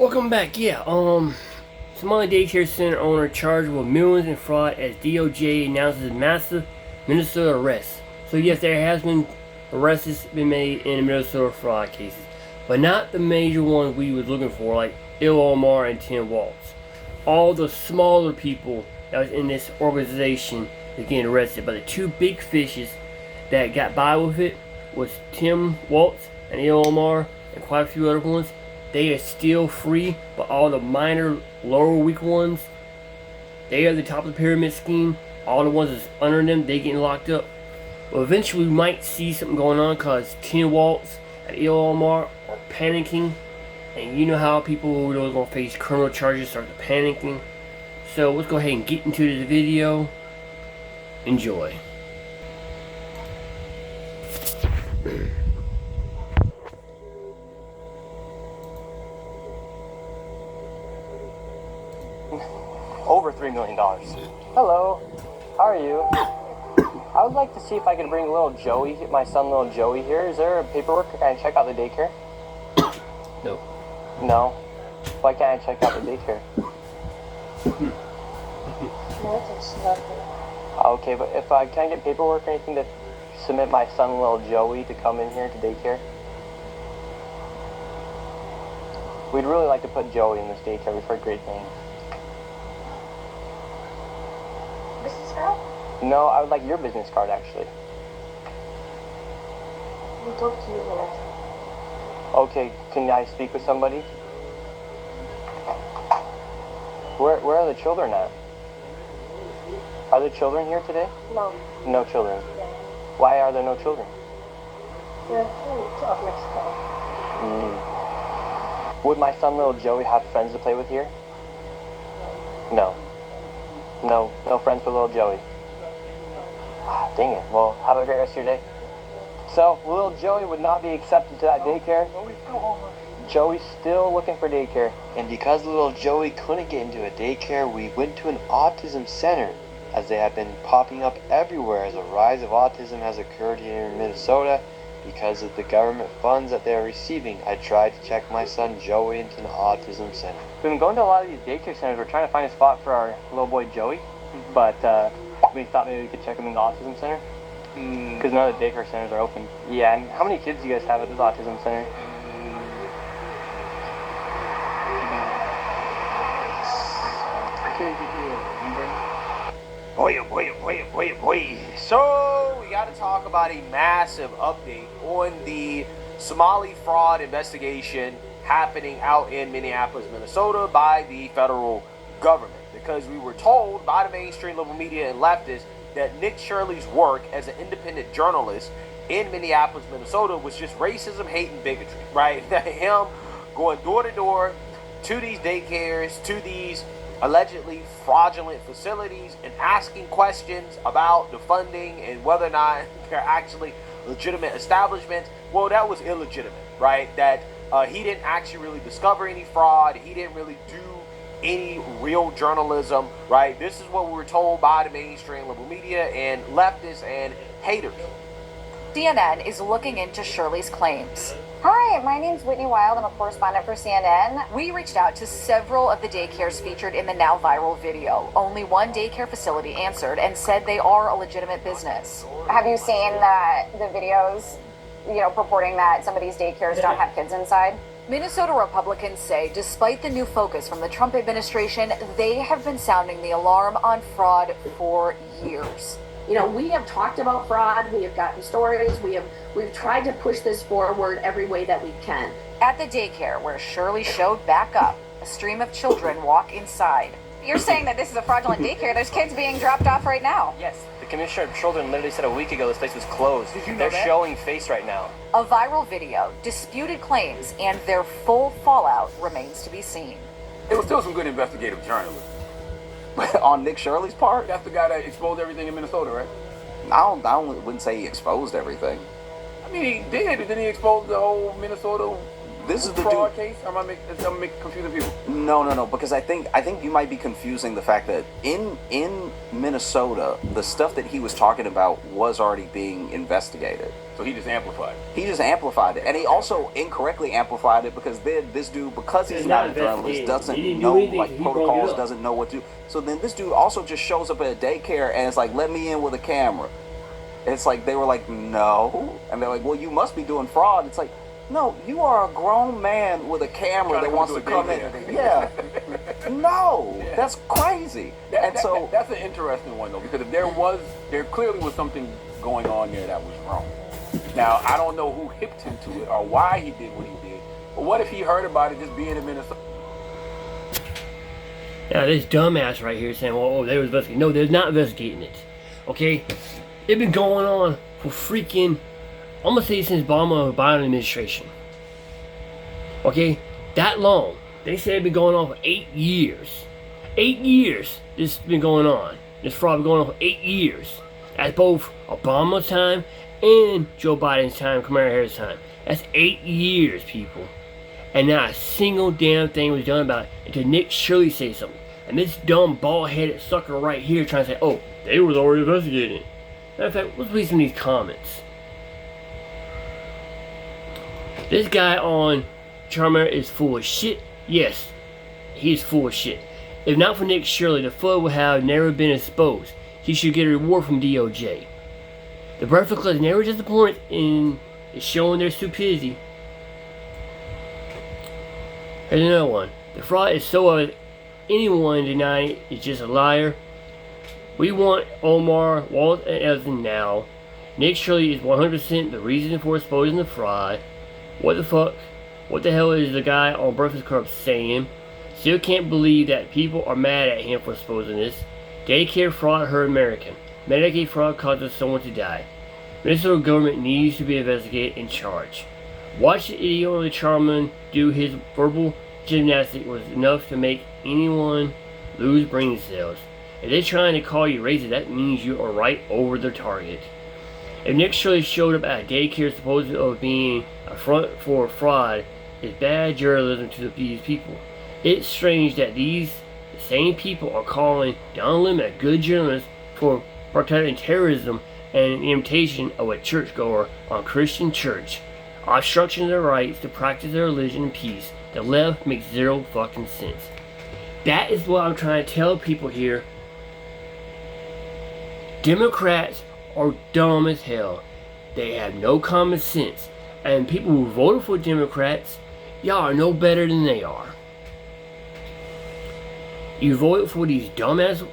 Welcome back. Somali daycare center owner charged with millions in fraud as DOJ announces massive Minnesota arrest. So yes, there has been arrests been made in the Minnesota fraud cases, but not the major ones we was looking for, like Ilhan Omar and Tim Walz. All the smaller people that was in this organization is getting arrested. But the two big fishes that got by with it was Tim Walz and Ilhan Omar and quite a few other ones. They are still free, but all the minor, lower weak ones, they are the top of the pyramid scheme. All the ones that's under them, they getting locked up. Well, eventually we might see something going on because Tim Walz and Ilhan Omar are panicking. And you know how people who are going to face criminal charges start panicking. So let's go ahead and get into the video. Enjoy. Over $3 million. Hello, how are you? I would like to see if I could bring little Joey, my son little Joey here. Is there a paperwork? Can I check out the daycare? No. No? Why can't I check out the daycare? Okay, but if I can get paperwork or anything to submit my son little Joey to come in here to daycare? We'd really like to put Joey in this daycare. We've heard great things. Business card? No, I would like your business card, actually. We'll talk to you later. Okay, can I speak with somebody? Where are the children at? Are there children here today? No. No children. Yeah. Why are there no children? We're of Mexico. Would my son little Joey have friends to play with here? No. No friends for little Joey. Dang it. Well, have a great rest of your day. So, little Joey would not be accepted to that daycare. Joey's still looking for daycare. And because little Joey couldn't get into a daycare, we went to an autism center, as they have been popping up everywhere as a rise of autism has occurred here in Minnesota because of the government funds that they are receiving. I tried to check my son Joey into an autism center. We've been going to a lot of these daycare centers. We're trying to find a spot for our little boy Joey, but we thought maybe we could check him in the autism center. Because none of the daycare centers are open. Yeah, and how many kids do you guys have at this autism center? Boy. So, we got to talk about a massive update on the Somali fraud investigation happening out in Minneapolis, Minnesota by the federal government. Because we were told by the mainstream liberal media and leftists that Nick Shirley's work as an independent journalist in Minneapolis, Minnesota was just racism, hate, and bigotry, right? Him going door to door to these daycares, to these allegedly fraudulent facilities and asking questions about the funding and whether or not they're actually legitimate establishments. Well, that was illegitimate, right? That he didn't actually really discover any fraud. He didn't really do any real journalism, right? This is what we were told by the mainstream liberal media and leftists and haters. CNN is looking into Shirley's claims. Hi, my name's Whitney Wild. I'm a correspondent for CNN. We reached out to several of the daycares featured in the now viral video. Only one daycare facility answered and said they are a legitimate business. Have you seen the videos, purporting that some of these daycares don't have kids inside? Minnesota Republicans say despite the new focus from the Trump administration, they have been sounding the alarm on fraud for years. We have talked about fraud, we have gotten stories, we've tried to push this forward every way that we can. At the daycare where Shirley showed back up, a stream of children walk inside. You're saying that this is a fraudulent daycare? There's kids being dropped off right now. Yes, the Commissioner of Children literally said a week ago this place was closed. Did you know They're that? showing face right now. A viral video, disputed claims, and their full fallout remains to be seen. It was still some good investigative journalism. On Nick Shirley's part? That's the guy that exposed everything in Minnesota, right? I wouldn't say he exposed everything. I mean, he did. Didn't he expose the whole Minnesota This is the fraud dude. case? Am I making confusing people? No, because I think you might be confusing the fact that in Minnesota, the stuff that he was talking about was already being investigated. So he just amplified. He just amplified it, and he also incorrectly amplified it because then this dude, because he's not a journalist, doesn't know like protocols, doesn't know what to do. So then this dude also just shows up at a daycare and it's like, let me in with a camera. It's like they were like, no, and they're like, well, you must be doing fraud. It's like, no, you are a grown man with a camera that wants to come in. Yeah, no, that's crazy. And so that's an interesting one though, because if there clearly was something going on there that was wrong. Now I don't know who hipped him to it or why he did what he did, but what if he heard about it just being in Minnesota? Now this dumbass right here saying, "Well, they was investigating." No, they're not investigating it. Okay, it's been going on for freaking, I'm gonna say since Biden administration. Okay, that long. They say it's been going on for 8 years. 8 years this has been going on. This fraud been going on for 8 years. That's both Obama's time and Joe Biden's time, Kamala Harris' time. That's 8 years, people. And not a single damn thing was done about it until Nick Shirley said something. And this dumb bald-headed sucker right here trying to say, oh, they was already investigating it. Matter of fact, let's read some of these comments. This guy on Charmer is full of shit. Yes, he's full of shit. If not for Nick Shirley, the flood would have never been exposed. He should get a reward from DOJ. The Breakfast Club is never disappointed in showing their stupidity. Here's another one. The fraud is so obvious, anyone denying it is just a liar. We want Omar, Walt, and Evan now. Nick Shirley is 100% the reason for exposing the fraud. What the fuck? What the hell is the guy on Breakfast Club saying? Still can't believe that people are mad at him for exposing this. Daycare fraud hurt American. Medicaid fraud causes someone to die. Minnesota government needs to be investigated and charged. Watch the idiot on the Charman do his verbal gymnastics was enough to make anyone lose brain cells. If they're trying to call you racist, that means you are right over their target. If Nick Shirley showed up at a daycare supposed of being a front for fraud, is bad journalism to these people. It's strange that these same people are calling Don Lemon a good journalist for protecting terrorism and an imitation of a churchgoer on Christian church. Obstruction of their rights to practice their religion in peace. The left makes zero fucking sense. That is what I'm trying to tell people here. Democrats are dumb as hell. They have no common sense. And people who voted for Democrats, y'all are no better than they are. You voted for these dumbass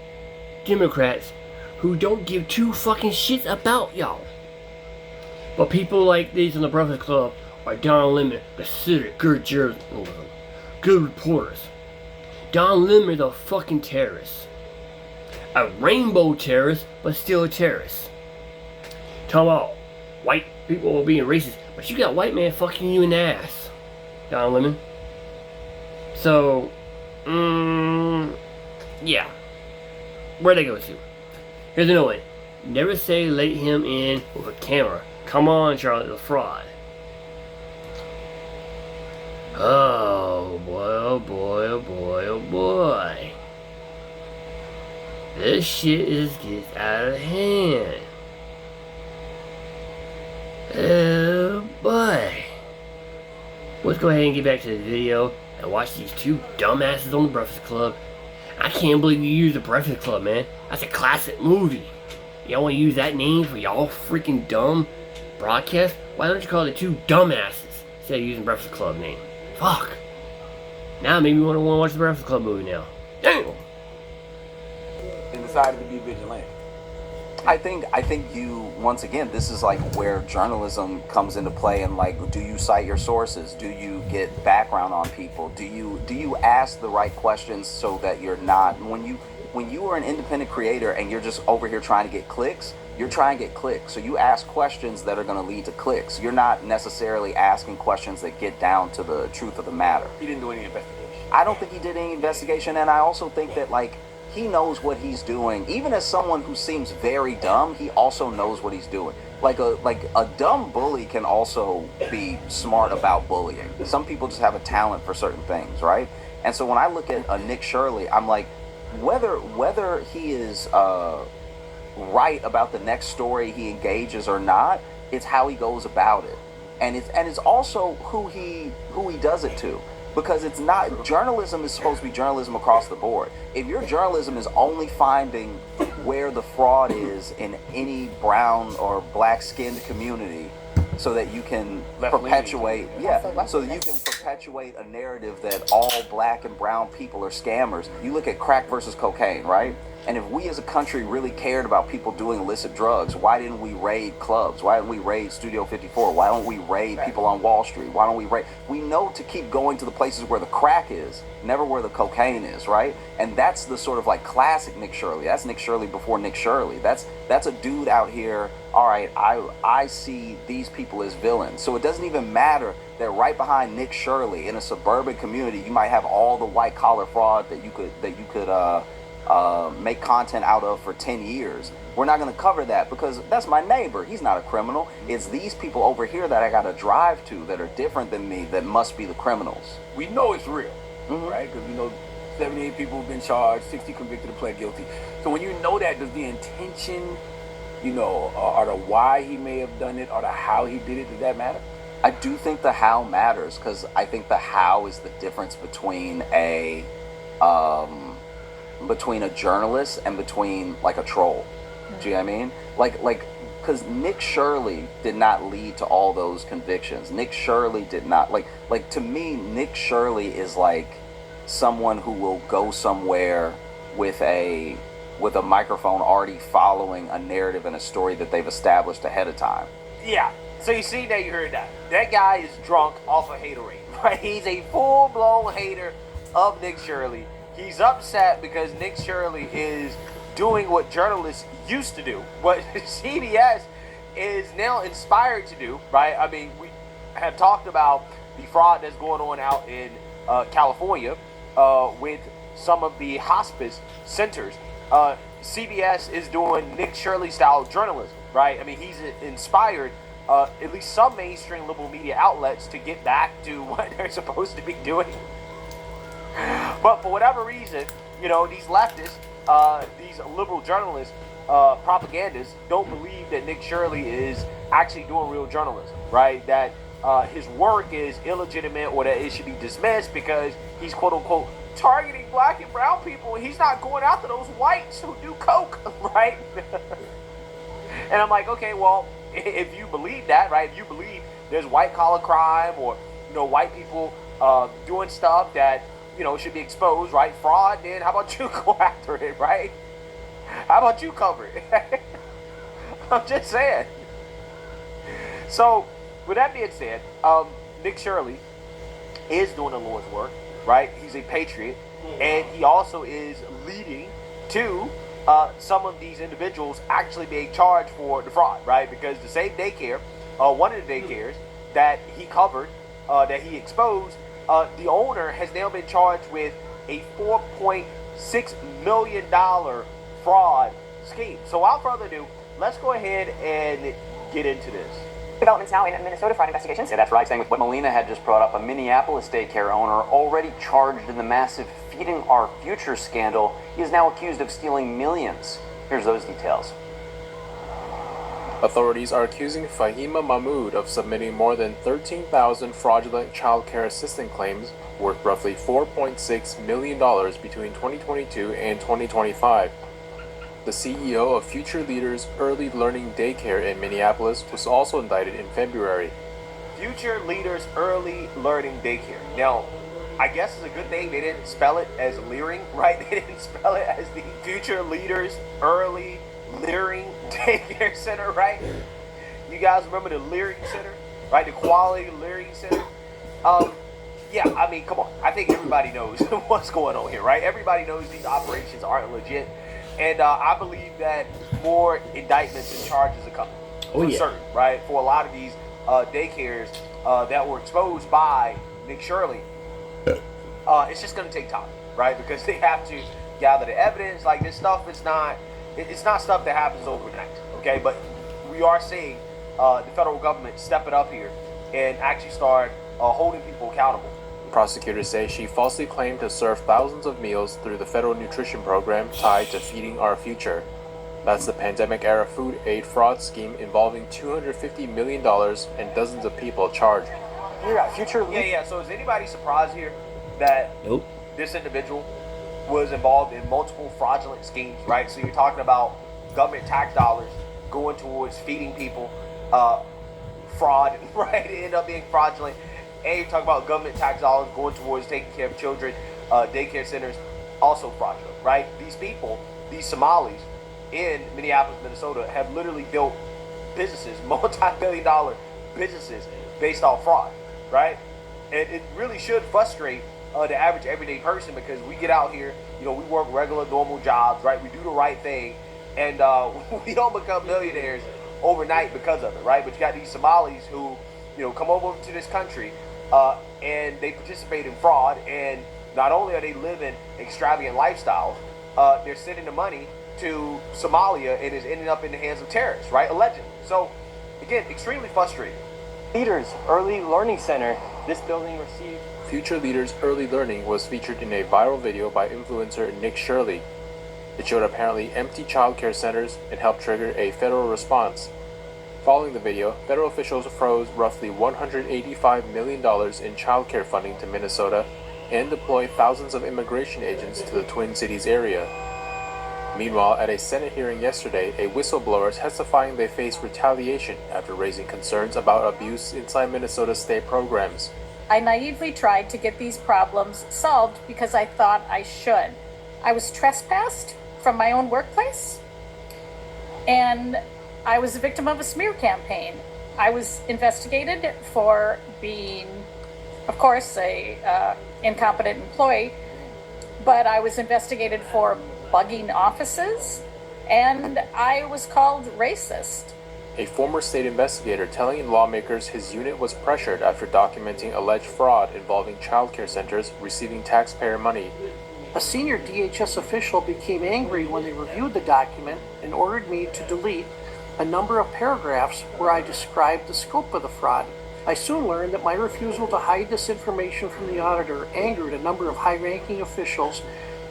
Democrats who don't give two fucking shits about y'all. But people like these in the Breakfast Club are Don Lemon considered good journalism, good reporters. Don Lemon is a fucking terrorist. A rainbow terrorist, but still a terrorist. Talking about white people being racist, but you got white man fucking you in the ass, Don Lemon. So, yeah. Where'd they go to? Here's another one. Never say let him in with a camera. Come on, Charlie, the fraud. Oh boy, oh boy, oh boy, oh boy. This shit gets out of hand. Oh boy. Let's go ahead and get back to the video and watch these two dumbasses on the Breakfast Club. I can't believe you used the Breakfast Club, man. That's a classic movie. Y'all want to use that name for y'all freaking dumb broadcast? Why don't you call it two dumbasses instead of using Breakfast Club name? Fuck. Now maybe you want to watch the Breakfast Club movie now. Damn. And decided to be vigilante. I think you, once again, this is like where journalism comes into play, and like, do you cite your sources? Do you get background on people? Do you ask the right questions so that you're not, when you are an independent creator and you're just over here trying to get clicks, you're trying to get clicks. So you ask questions that are going to lead to clicks. You're not necessarily asking questions that get down to the truth of the matter. He didn't do any investigation. I don't think he did any investigation, and I also think that like, he knows what he's doing. Even as someone who seems very dumb, he also knows what he's doing. like a dumb bully can also be smart about bullying. Some people just have a talent for certain things, right? And so when I look at Nick Shirley, I'm like, whether he is right about the next story he engages or not, it's how he goes about it, and it's also who he does it to. Because it's not, journalism is supposed to be journalism across the board. If your journalism is only finding where the fraud is in any brown or black skinned community so that you can perpetuate a narrative that all black and brown people are scammers. You look at crack versus cocaine, right? And if we as a country really cared about people doing illicit drugs, why didn't we raid clubs? Why didn't we raid Studio 54? Why don't we raid people on Wall Street? Why don't we raid? We know to keep going to the places where the crack is, never where the cocaine is, right? And that's the sort of like classic Nick Shirley. That's Nick Shirley before Nick Shirley. That's a dude out here, all right, I see these people as villains. So it doesn't even matter that right behind Nick Shirley in a suburban community, you might have all the white collar fraud that you could make content out of for 10 years. We're not going to cover that because that's my neighbor. He's not a criminal. It's these people over here that I got to drive to that are different than me that must be the criminals. We know it's real, right? Because we know 78 people have been charged, 60 convicted or pled guilty. So when you know that, does the intention, or the why he may have done it or the how he did it, does that matter? I do think the how matters because I think the how is the difference between a journalist and between like a troll. Do you know what I mean? Like because Nick Shirley did not lead to all those convictions. Nick Shirley did not like to me, Nick Shirley is like someone who will go somewhere with a microphone already following a narrative and a story that they've established ahead of time. Yeah. So you see that, you heard that. That guy is drunk off of haterade, right? He's a full-blown hater of Nick Shirley. He's upset because Nick Shirley is doing what journalists used to do, what CBS is now inspired to do, right? I mean, we have talked about the fraud that's going on out in California with some of the hospice centers. CBS is doing Nick Shirley style journalism, right? I mean, he's inspired at least some mainstream liberal media outlets to get back to what they're supposed to be doing. But for whatever reason, these leftists, these liberal journalists, propagandists don't believe that Nick Shirley is actually doing real journalism, right? That his work is illegitimate or that it should be dismissed because he's quote unquote targeting black and brown people and he's not going after those whites who do coke, right? And I'm like, okay, well, if you believe that, right? If you believe there's white collar crime or white people doing stuff that should be exposed, right? Fraud, then how about you go after it, right? How about you cover it? I'm just saying. So, with that being said, Nick Shirley is doing the Lord's work, right? He's a patriot, and he also is leading to some of these individuals actually being charged for the fraud, right? Because the same daycare, one of the daycares that he covered, that he exposed, the owner has now been charged with a $4.6 million fraud scheme. So without further ado, let's go ahead and get into this. Developments now in Minnesota fraud investigations. Yeah, that's right. Saying with what Melina had just brought up, a Minneapolis daycare owner already charged in the massive Feeding Our Future scandal. He is now accused of stealing millions. Here's those details. Authorities are accusing Fahima Mahmood of submitting more than 13,000 fraudulent child care assistant claims worth roughly $4.6 million between 2022 and 2025. The CEO of Future Leaders Early Learning Daycare in Minneapolis was also indicted in February. Future Leaders Early Learning Daycare. Now, I guess it's a good thing they didn't spell it as Leering, right? They didn't spell it as the Future Leaders Early Leering Daycare Center, right? You guys remember the Leering Center, right? The Quality Leering Center. Yeah, I mean, come on. I think everybody knows what's going on here, right? Everybody knows these operations aren't legit. And I believe that more indictments and charges are coming. For certain, right? For a lot of these daycares that were exposed by Nick Shirley. It's just going to take time, right? Because they have to gather the evidence. Like, this stuff is not, it's not stuff that happens overnight, okay? But we are seeing the federal government step it up here and actually start holding people accountable. Prosecutors say she falsely claimed to serve thousands of meals through the federal nutrition program tied to Feeding Our Future. That's the pandemic-era food aid fraud scheme involving $250 million and dozens of people charged. Yeah. So is anybody surprised here that this individual was involved in multiple fraudulent schemes, right? So you're talking about government tax dollars going towards feeding people, fraud, right? It ended up being fraudulent. And you're talking about government tax dollars going towards taking care of children, daycare centers, also fraudulent, right? These people, these Somalis in Minneapolis, Minnesota, have literally built businesses, multi-billion-dollar businesses based off fraud, right? And it really should frustrate the average everyday person, because we get out here, we work regular, normal jobs, right? We do the right thing, and we don't become millionaires overnight because of it, right? But you got these Somalis who, come over to this country and they participate in fraud, and not only are they living extravagant lifestyles, they're sending the money to Somalia and is ending up in the hands of terrorists, right? Allegedly. So, again, extremely frustrating. Leaders Early Learning Center. This building received. Future Leaders Early Learning was featured in a viral video by influencer Nick Shirley. It showed apparently empty childcare centers and helped trigger a federal response. Following the video, federal officials froze roughly $185 million in childcare funding to Minnesota and deployed thousands of immigration agents to the Twin Cities area. Meanwhile, at a Senate hearing yesterday, a whistleblower testifying they face retaliation after raising concerns about abuse inside Minnesota state programs. I naively tried to get these problems solved because I thought I should. I was trespassed from my own workplace, and I was a victim of a smear campaign. I was investigated for being, of course, a incompetent employee, but I was investigated for bugging offices, and I was called racist. A former state investigator telling lawmakers his unit was pressured after documenting alleged fraud involving childcare centers receiving taxpayer money. A senior DHS official became angry when they reviewed the document and ordered me to delete a number of paragraphs where I described the scope of the fraud. I soon learned that my refusal to hide this information from the auditor angered a number of high-ranking officials,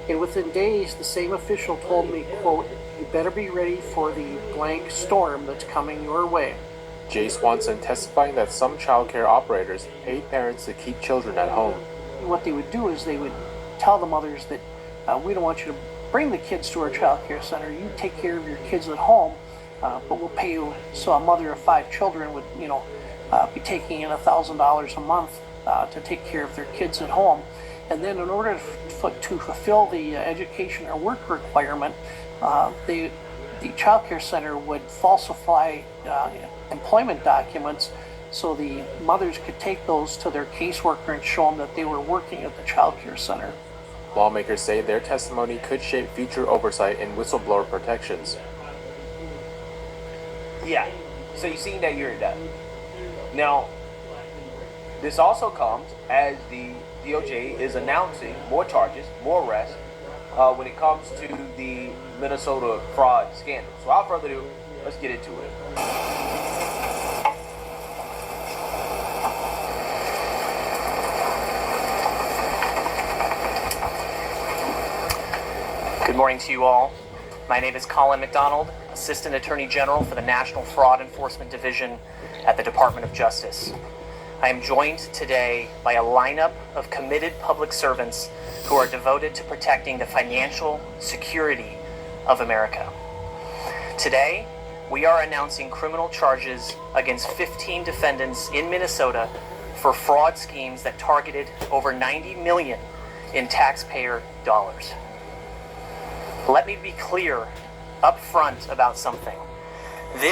and within days, the same official told me, quote, "You better be ready for the blank storm that's coming your way." Jay Swanson testifying that some childcare operators paid parents to keep children at home. What they would do is they would tell the mothers that we don't want you to bring the kids to our childcare center. You take care of your kids at home, but we'll pay you. So a mother of 5 children would, be taking in $1,000 a month to take care of their kids at home. And then in order to fulfill the education or work requirement, the childcare center would falsify employment documents so the mothers could take those to their caseworker and show them that they were working at the childcare center. Lawmakers say their testimony could shape future oversight and whistleblower protections. Yeah, so you've seen that you're done. Now, this also comes as the DOJ is announcing more charges, more arrests, when it comes to the Minnesota fraud scandal. So without further ado, let's get into it. Good morning to you all. My name is Colin McDonald, Assistant Attorney General for the National Fraud Enforcement Division at the Department of Justice. I am joined today by a lineup of committed public servants who are devoted to protecting the financial security of America. Today, we are announcing criminal charges against 15 defendants in Minnesota for fraud schemes that targeted over $90 million in taxpayer dollars. Let me be clear up front about something.